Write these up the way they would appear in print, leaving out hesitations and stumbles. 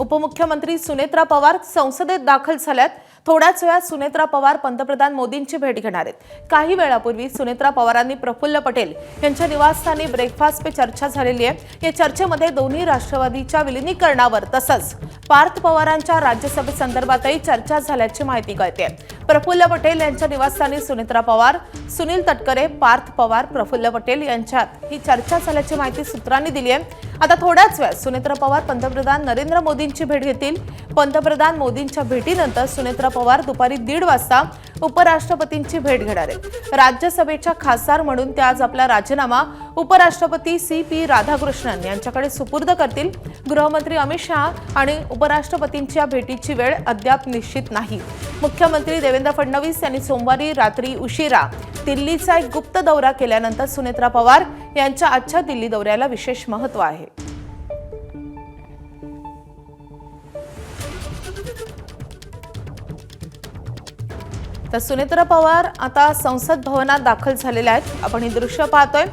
उपमुख्यमंत्री सुनेत्रा पवार संसदेत दाखल झाल्यात। थोड्याच वेळात सुनेत्रा पवार पंतप्रधान मोदींची भेट घेणार आहेत। काही वेळापूर्वी सुनेत्रा पवारांनी प्रफुल्ल पटेल यांच्या निवासस्थानी ब्रेकफास्ट पे चर्चा झालेली आहे। या चर्चेमध्ये दोन्ही राष्ट्रवादीच्या विलीनीकरणावर तसंच पार्थ पवारांच्या राज्यसभेसंदर्भातही चर्चा झाल्याची माहिती कळते। प्रफुल्ल पटेल यांच्या निवासस्थानी सुनेत्रा पवार, सुनील तटकरे, पार्थ पवार, प्रफुल्ल पटेल यांच्यात ही चर्चा झाल्याची माहिती सूत्रांनी दिली आहे। आता थोड्याच वेळात सुनेत्रा पवार पंतप्रधान नरेंद्र मोदींची भेट घेतील। पंतप्रधान मोदींच्या भेटीनंतर सुनेत्रा पवार दुपारी 1:30 वाजता उपराष्ट्रपतींची भेट घेणार आहेत। राज्यसभेच्या खासदार म्हणून ते आज आपला राजीनामा उपराष्ट्रपती CP राधाकृष्णन यांच्याकडे सुपूर्द करतील। गृहमंत्री अमित शहा आणि उपराष्ट्रपतींच्या भेटीची वेळ अद्याप निश्चित नाही। मुख्यमंत्री देवेंद्र फडणवीस यांनी सोमवारी रात्री उशिरा दिल्लीचा एक गुप्त दौरा केल्यानंतर सुनेत्रा पवार यांच्या आजच्या दिल्ली दौऱ्याला विशेष महत्त्व आहे। तर सुनेत्रा पवार आता संसद भवनात दाखल झालेल्या आहेत। आपण ही दृश्य पाहतोय।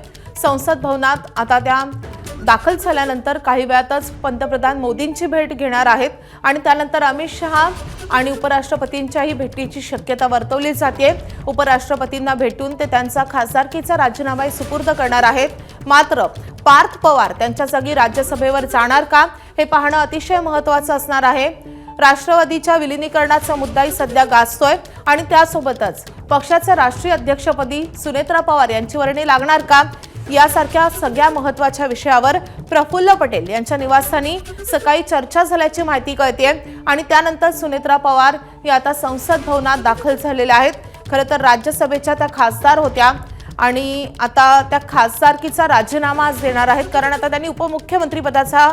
संसद भवनात आता त्या दाखल झाल्यानंतर काही वेळातच पंतप्रधान मोदींची भेट घेणार आहेत आणि त्यानंतर अमित शहा आणि उपराष्ट्रपतींच्याही भेटीची शक्यता वर्तवली जाते। उपराष्ट्रपतींना भेटून ते त्यांचा खासदारकीचा राजीनामा सुपूर्द करणार आहेत। मात्र पार्थ पवार त्यांच्या जागी राज्यसभेवर जाणार का हे पाहणं अतिशय महत्त्वाचं असणार आहे। राष्ट्रवादीच्या विलीनीकरणाचा मुद्दाही सध्या गाजतोय आणि त्यासोबतच पक्षाच्या राष्ट्रीय अध्यक्षपदी सुनेत्रा पवार यांची वर्णी लागणार का यासारख्या सगळ्या महत्त्वाच्या विषयावर प्रफुल्ल पटेल यांच्या निवासस्थानी सकाळी चर्चा झाल्याची माहिती कळते आणि त्यानंतर सुनेत्रा पवार या आता संसद भवनात दाखल झालेल्या आहेत। खरं तर राज्यसभेच्या त्या खासदार होत्या आणि आता त्या खासदारकीचा राजीनामा आज देणार आहेत, कारण आता त्यांनी उपमुख्यमंत्री पदाचा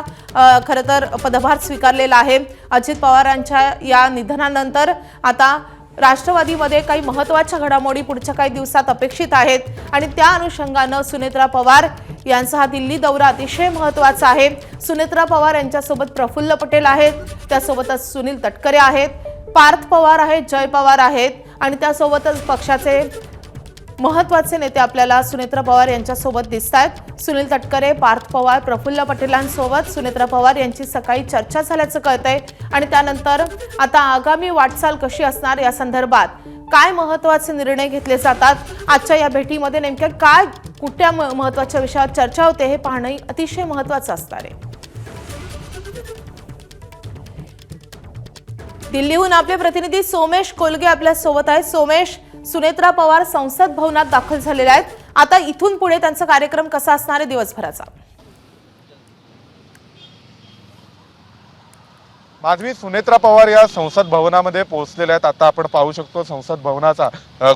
खरं तर पदभार स्वीकारलेला आहे। अजित पवारांच्या या निधनानंतर आता राष्ट्रवादीमध्ये काही महत्त्वाच्या घडामोडी पुढच्या काही दिवसात अपेक्षित आहेत आणि त्या अनुषंगानं सुनेत्रा पवार यांचा हा दिल्ली दौरा अतिशय महत्त्वाचा आहे। सुनेत्रा पवार यांच्यासोबत प्रफुल्ल पटेल आहेत, त्यासोबतच सुनील तटकरे आहेत, पार्थ पवार आहेत, जय पवार आहेत आणि त्यासोबतच पक्षाचे महत्त्वाचे नेते आपल्याला सुनेत्रा पवार यांच्यासोबत दिसतात। सुनील तटकरे, पार्थ पवार, प्रफुल्ल पटेलांसोबत सुनेत्रा पवार यांची सकाळी चर्चा झाल्याचं कळतंय आणि त्यानंतर आता आगामी वाटचाल कशी असणार या संदर्भात काय महत्त्वाचे निर्णय घेतले जातात, आजच्या या भेटीमध्ये नेमक्या काय कुठल्या महत्त्वाच्या विषयावर चर्चा होते हे पाहणं अतिशय महत्त्वाचं असणार आहे। दिल्लीहून आपले प्रतिनिधी सोमेश कोलगे आपल्या सोबत आहेत। सोमेश, सुनेत्रा पवार संसद भवनात दाखल झालेल्या आहेत, आता इथून पुढे त्यांचा कार्यक्रम कसा असणार आहे दिवसभराचा? माधवी, सुनेत्रा पवार या संसद भवनामध्ये पोहोचलेल्या आहेत। आता आपण पाहू शकतो संसद भवनाचा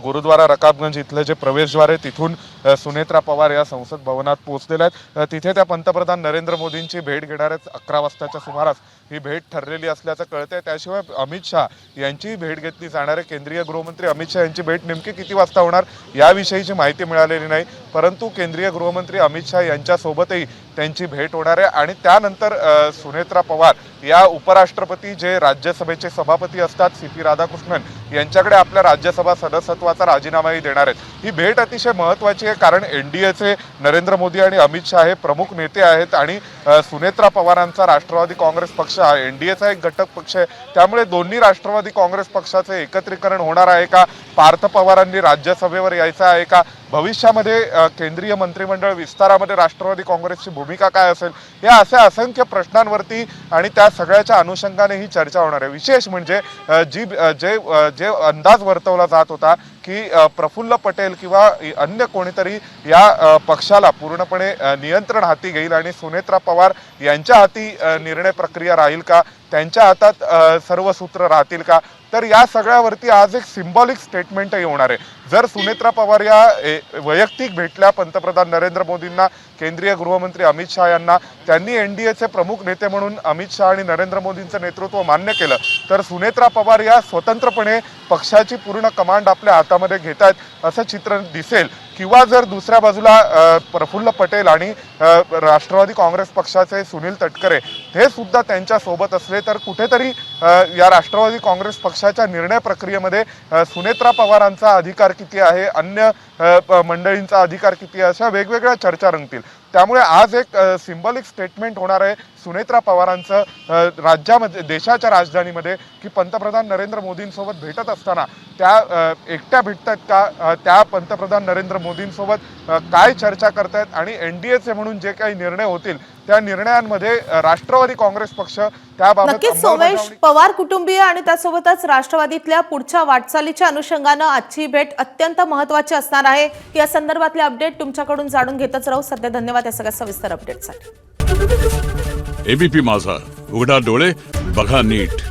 गुरुद्वारा रकाबगंज इथले जे प्रवेशद्वार आहे तिथून सुनेत्रा पवार या संसद भवनात पोहोचलेल्या आहेत। तिथे त्या पंतप्रधान नरेंद्र मोदींची भेट घेणार आहेत। 11 वाजताच्या सुमारास ही भेट ठरलेली असल्याचं कळतंय। त्याशिवाय अमित शहा यांची भेट घेतली जाणार आहे। केंद्रीय गृहमंत्री अमित शहा यांची भेट नेमकी किती वाजता होणार याविषयीची माहिती मिळालेली नाही, परंतु केंद्रीय गृहमंत्री अमित शहा यांच्यासोबतही त्यांची भेट होणार आहे आणि त्यानंतर सुनेत्रा पवार या उपराष्ट्रपती जे राज्यसभेचे सभापती असतात CP राधाकृष्णन यांच्याकडे आपल्या राज्यसभा सदस्यत्वाचा राजीनामाही देणार आहेत। ही भेट अतिशय महत्त्वाची आहे, कारण NDAचे नरेंद्र मोदी आणि अमित शहा हे प्रमुख नेते आहेत आणि सुनेत्रा पवारांचा राष्ट्रवादी काँग्रेस पक्ष हा NDAचा एक घटक पक्ष आहे। त्यामुळे दोन्ही राष्ट्रवादी काँग्रेस पक्षाचे एकत्रीकरण होणार आहे का, पार्थ पवारांनी राज्यसभेवर यायचं आहे का, भविष्यामध्ये केंद्रीय मंत्रिमंडळ विस्तारामध्ये राष्ट्रवादी काँग्रेसची भूमिका काय असेल, या अशा असंख्य प्रश्नांवरती आणि त्या सगळ्याच्या अनुषंगाने ही चर्चा होणार आहे। विशेष म्हणजे जे अंदाज वर्तवला जात होता की प्रफुल्ल पटेल किंवा अन्य कोणीतरी या पक्षाला पूर्णपणे नियंत्रण हाती घेईल आणि सुनेत्रा पवार यांच्या हाती निर्णय प्रक्रिया राहील का, त्यांच्या हातात सर्व सूत्र राहतील का, तर या सगळ्यावरती आज एक सिंबॉलिक स्टेटमेंटही होणार आहे। जर सुनेत्रा पवार या वैयक्तिक भेटल्या पंतप्रधान नरेंद्र मोदींना, केंद्रीय गृहमंत्री अमित शहा यांना, त्यांनी NDAचे प्रमुख नेते म्हणून अमित शहा आणि नरेंद्र मोदींचं नेतृत्व मान्य केलं, तर सुनेत्रा पवार या स्वतंत्रपणे पक्षाची पूर्ण कमांड आपल्या हातामध्ये घेत आहेत असं चित्र दिसेल। किंवा जर दुसऱ्या बाजूला प्रफुल्ल पटेल आणि राष्ट्रवादी काँग्रेस पक्षाचे सुनील तटकरे हे सुद्धा त्यांच्या सोबत असले तर कुठेतरी या राष्ट्रवादी काँग्रेस पक्षाच्या निर्णय प्रक्रियेमध्ये सुनेत्रा पवारांचा अधिकार किती आहे, अन्य मंडळींचा अधिकार किती आहे, अशा वेगवेगळ्या चर्चा रंगतील। त्यामुळे आज एक सिंबॉलिक स्टेटमेंट होणार आहे सुनेत्रा पवारांचं राज्यामध्ये देशाच्या राजधानीमध्ये की पंतप्रधान नरेंद्र मोदींसोबत भेटत असताना त्या एकट्या भेटतात का, त्या पंतप्रधान नरेंद्र मोदींसोबत काय चर्चा करतायत आणि NDAचे म्हणून जे काही निर्णय होतील त्या निर्णयांमध्ये राष्ट्रवादी काँग्रेस पक्ष त्याबाबत नक्कीच सोमेश, पवार कुटुंबीय आणि त्यासोबतच राष्ट्रवादीतल्या पुढच्या वाटचालीच्या अनुषंगानं आजची भेट अत्यंत महत्त्वाची असणार आहे. या संदर्भातले अपडेट तुमच्याकडून जाणून घेतच राहू. सध्या धन्यवाद या सगळ्या सविस्तर अपडेटसाठी. ABP माझा, उघडा डोळे बघा नीट.